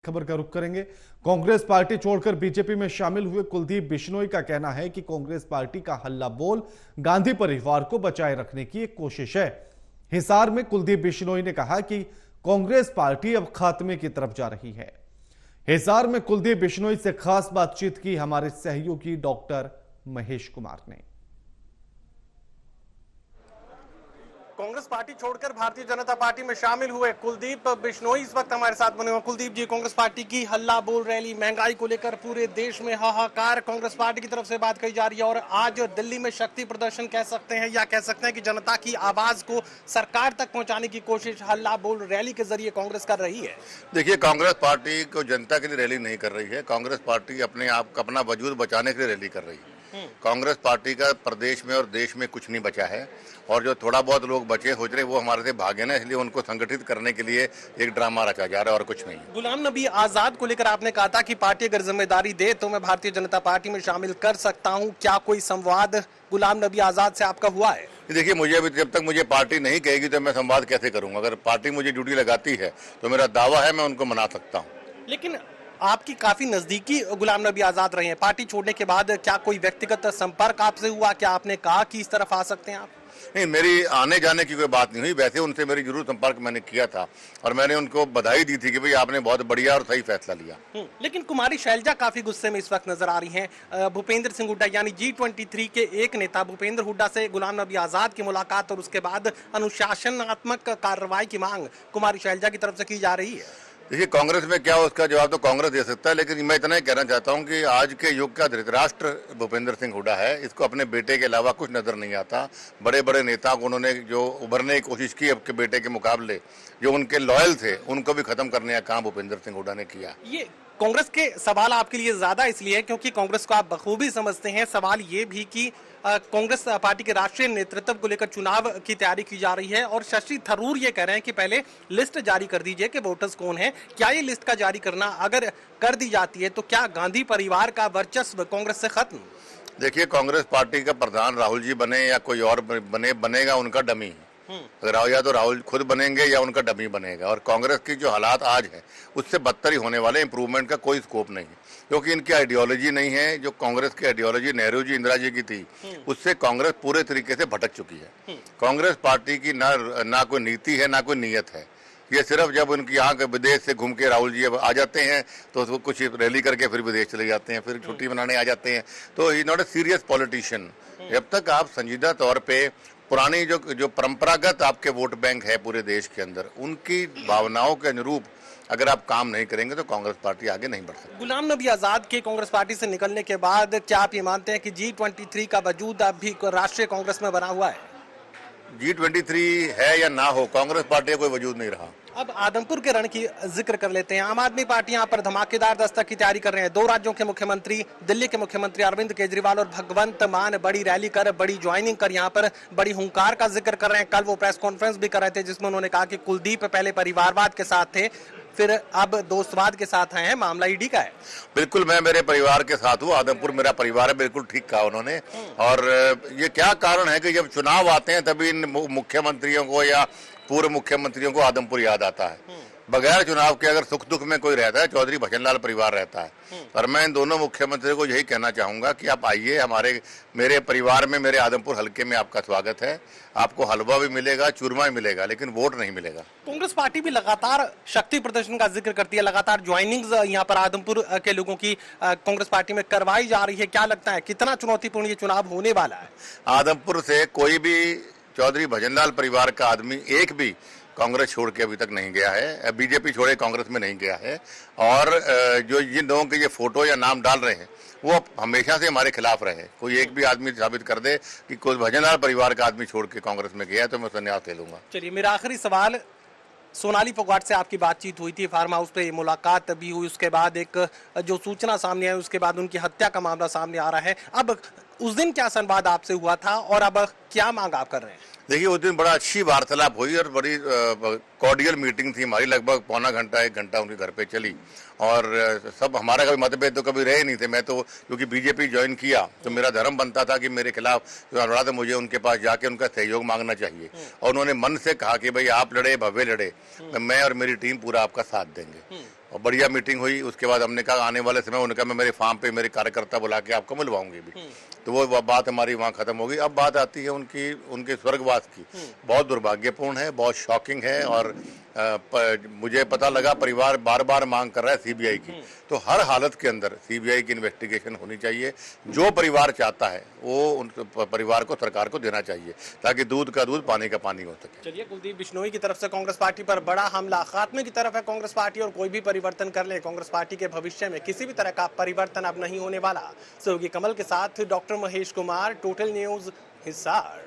खबर का रुख करेंगे। कांग्रेस पार्टी छोड़कर बीजेपी में शामिल हुए कुलदीप बिश्नोई का कहना है कि कांग्रेस पार्टी का हल्ला बोल गांधी परिवार को बचाए रखने की एक कोशिश है। हिसार में कुलदीप बिश्नोई ने कहा कि कांग्रेस पार्टी अब खात्मे की तरफ जा रही है। हिसार में कुलदीप बिश्नोई से खास बातचीत की हमारे सहयोगी डॉक्टर महेश कुमार ने। कांग्रेस पार्टी छोड़कर भारतीय जनता पार्टी में शामिल हुए कुलदीप बिश्नोई इस वक्त हमारे साथ बने हुए। कुलदीप जी, कांग्रेस पार्टी की हल्ला बोल रैली, महंगाई को लेकर पूरे देश में हाहाकार, कांग्रेस पार्टी की तरफ से बात कही जा रही है और आज दिल्ली में शक्ति प्रदर्शन कह सकते हैं या कह सकते हैं कि जनता की आवाज को सरकार तक पहुंचाने की कोशिश हल्ला बोल रैली के जरिए कांग्रेस कर रही है। देखिए, कांग्रेस पार्टी को जनता के लिए रैली नहीं कर रही है। कांग्रेस पार्टी अपने आप का अपना वजूद बचाने के लिए रैली कर रही है। कांग्रेस पार्टी का प्रदेश में और देश में कुछ नहीं बचा है और जो थोड़ा बहुत लोग बचे हो रहे वो हमारे से भागे ना, इसलिए उनको संगठित करने के लिए एक ड्रामा रचा जा रहा है और कुछ नहीं। गुलाम नबी आजाद को लेकर आपने कहा था कि पार्टी अगर जिम्मेदारी दे तो मैं भारतीय जनता पार्टी में शामिल कर सकता हूं, क्या कोई संवाद गुलाम नबी आजाद से आपका हुआ है? देखिए, मुझे अभी जब तक मुझे पार्टी नहीं कहेगी तो मैं संवाद कैसे करूंगा। अगर पार्टी मुझे ड्यूटी लगाती है तो मेरा दावा है मैं उनको मना सकता हूँ। लेकिन आपकी काफी नजदीकी गुलाम नबी आजाद रहे हैं। पार्टी छोड़ने के बाद क्या कोई व्यक्तिगत संपर्क आपसे हुआ? क्या आपने कहा कि इस तरफ आ सकते हैं आप? नहीं, मेरी आने जाने की कोई बात नहीं हुई। वैसे उनसे मेरी जरूर संपर्क मैंने किया था और मैंने उनको बधाई दी थी कि भाई आपने बहुत बढ़िया और सही फैसला लिया। लेकिन कुमारी शैलजा काफी गुस्से में इस वक्त नजर आ रही हैं। भूपेंद्र सिंह हुड्डा यानी G23 के एक नेता भूपेंद्र हुड्डा से गुलाम नबी आजाद की मुलाकात और उसके बाद अनुशासनात्मक कार्रवाई की मांग कुमारी शैलजा की तरफ से की जा रही है। देखिए, कांग्रेस में क्या उसका जवाब तो कांग्रेस दे सकता है, लेकिन मैं इतना ही कहना चाहता हूं कि आज के युग का धृतराष्ट्र भूपेंद्र सिंह हुड्डा है। इसको अपने बेटे के अलावा कुछ नजर नहीं आता। बड़े बड़े नेताओं को उन्होंने जो उभरने की कोशिश की अपने बेटे के मुकाबले, जो उनके लॉयल थे उनको भी खत्म करने का काम भूपेंद्र सिंह हुड्डा ने किया। ये कांग्रेस के सवाल आपके लिए ज्यादा इसलिए क्योंकि कांग्रेस को आप बखूबी समझते हैं। सवाल ये भी कि कांग्रेस पार्टी के राष्ट्रीय नेतृत्व को लेकर चुनाव की तैयारी की जा रही है और शशि थरूर ये कह रहे हैं कि पहले लिस्ट जारी कर दीजिए कि वोटर्स कौन है। क्या ये लिस्ट का जारी करना अगर कर दी जाती है तो क्या गांधी परिवार का वर्चस्व कांग्रेस से खत्म? देखिए, कांग्रेस पार्टी का प्रधान राहुल जी बने या कोई और बनेगा उनका डमी है। अगर या तो राहुल खुद बनेंगे या उनका डमी बनेगा। और कांग्रेस की जो हालात आज है उससे बदतर ही होने वाले, इंप्रूवमेंट का कोई स्कोप नहीं है क्योंकि इनकी आइडियोलॉजी नहीं है। जो कांग्रेस की आइडियोलॉजी नेहरू जी इंदिरा जी की थी उससे कांग्रेस पूरे तरीके से भटक चुकी है। कांग्रेस पार्टी की ना कोई नीति है ना कोई नीयत है। ये सिर्फ जब उनकी यहाँ विदेश से घूम के राहुल जी अब आ जाते हैं तो कुछ रैली करके फिर विदेश चले जाते हैं, फिर छुट्टी मनाने आ जाते हैं। तो ही नॉट ए सीरियस पॉलिटिशियन। जब तक आप संजीदा तौर पे पुरानी जो परंपरागत आपके वोट बैंक है पूरे देश के अंदर, उनकी भावनाओं के अनुरूप अगर आप काम नहीं करेंगे तो कांग्रेस पार्टी आगे नहीं बढ़ सकती। गुलाम नबी आजाद के कांग्रेस पार्टी से निकलने के बाद क्या आप ये मानते हैं कि G23 का वजूद अब भी राष्ट्रीय कांग्रेस में बना हुआ है? G23 है या ना हो, कांग्रेस पार्टी का कोई वजूद नहीं रहा। अब आदमपुर के रण की जिक्र कर लेते हैं। आम आदमी पार्टी यहाँ पर धमाकेदार दस्तक की तैयारी कर रहे हैं। 2 राज्यों के मुख्यमंत्री, दिल्ली के मुख्यमंत्री अरविंद केजरीवाल और भगवंत मान बड़ी रैली कर, बड़ी ज्वाइनिंग कर यहाँ पर बड़ी हुंकार का जिक्र कर रहे हैं। कल वो प्रेस कॉन्फ्रेंस भी कर रहे थे जिसमें उन्होंने कहा कि कुलदीप पहले परिवारवाद के साथ थे, फिर अब दोस्तवाद के साथ आए हैं, मामला ईडी का है। बिल्कुल, मैं मेरे परिवार के साथ हूँ। आदमपुर मेरा परिवार है, बिल्कुल ठीक कहा उन्होंने। और ये क्या कारण है कि जब चुनाव आते हैं तभी इन मुख्यमंत्रियों को या पूर्व मुख्यमंत्रियों को आदमपुर याद आता है। बगैर चुनाव के अगर सुख दुख में कोई रहता है, चौधरी भजनलाल परिवार रहता है। और मैं इन दोनों मुख्यमंत्रियों को यही कहना चाहूंगा कि आप आइए, मेरे परिवार में, मेरे आदमपुर हल्के में आपका स्वागत है। आपको हलवा भी मिलेगा, चूरमा भी मिलेगा, लेकिन वोट नहीं मिलेगा। कांग्रेस पार्टी भी लगातार शक्ति प्रदर्शन का जिक्र करती है, लगातार ज्वाइनिंग्स यहाँ पर आदमपुर के लोगों की कांग्रेस पार्टी में करवाई जा रही है। क्या लगता है कितना चुनौतीपूर्ण ये चुनाव होने वाला है? आदमपुर से कोई भी चौधरी भजनलाल परिवार का आदमी एक भी कांग्रेस छोड़ के अभी तक नहीं गया है, बीजेपी छोड़े कांग्रेस में नहीं गया है। और जो जिन लोगों के ये फोटो या नाम डाल रहे हैं वो हमेशा से हमारे खिलाफ रहे। कोई एक भी आदमी साबित कर दे कि कोई भजनलाल परिवार का आदमी छोड़ के कांग्रेस में गया है तो मैं संन्यास ले लूंगा। चलिए, मेरा आखिरी सवाल, सोनाली फोगाट से आपकी बातचीत हुई थी, फार्म हाउस पे मुलाकात भी हुई, उसके बाद एक जो सूचना सामने आई उसके बाद उनकी हत्या का मामला सामने आ रहा है। अब उस दिन क्या संवाद आपसे हुआ था और अब क्या मांग आप कर रहे हैं? देखिए, उस दिन बड़ा अच्छी वार्तालाप हुई और बड़ी कॉर्डियल मीटिंग थी हमारी, लगभग पौना घंटा 1 घंटा उनके घर पे चली। और सब हमारा कभी मतभेद तो कभी रहे नहीं थे। मैं तो क्योंकि बीजेपी ज्वाइन किया तो मेरा धर्म बनता था कि मेरे खिलाफ जो अपराध है मुझे उनके पास जाके उनका सहयोग मांगना चाहिए। और उन्होंने मन से कहा कि भाई आप लड़े, भव्य लड़े, मैं और मेरी टीम पूरा आपका साथ देंगे। और बढ़िया मीटिंग हुई। उसके बाद हमने कहा आने वाले समय उनका मैं मेरे फार्म पे मेरे कार्यकर्ता बुला के आपको मिलवाऊंगी भी। तो वो बात हमारी वहाँ खत्म होगी। अब बात आती है उनके स्वर्गवास की। बहुत दुर्भाग्यपूर्ण है, बहुत शॉकिंग है। और मुझे पता लगा परिवार बार बार मांग कर रहा है सीबीआई की, तो हर हालत के अंदर सीबीआई की इन्वेस्टिगेशन होनी चाहिए। जो परिवार चाहता है वो उन परिवार को, सरकार को देना चाहिए, ताकि दूध का दूध पानी का पानी हो सके। चलिए, कुलदीप बिश्नोई की तरफ से कांग्रेस पार्टी पर बड़ा हमला, खात्मे की तरफ है कांग्रेस पार्टी और कोई भी परिवर्तन कर ले कांग्रेस पार्टी के भविष्य में किसी भी तरह का परिवर्तन अब नहीं होने वाला। सहयोगी कमल के साथ doctor Mahesh Kumar, total news, Hisar.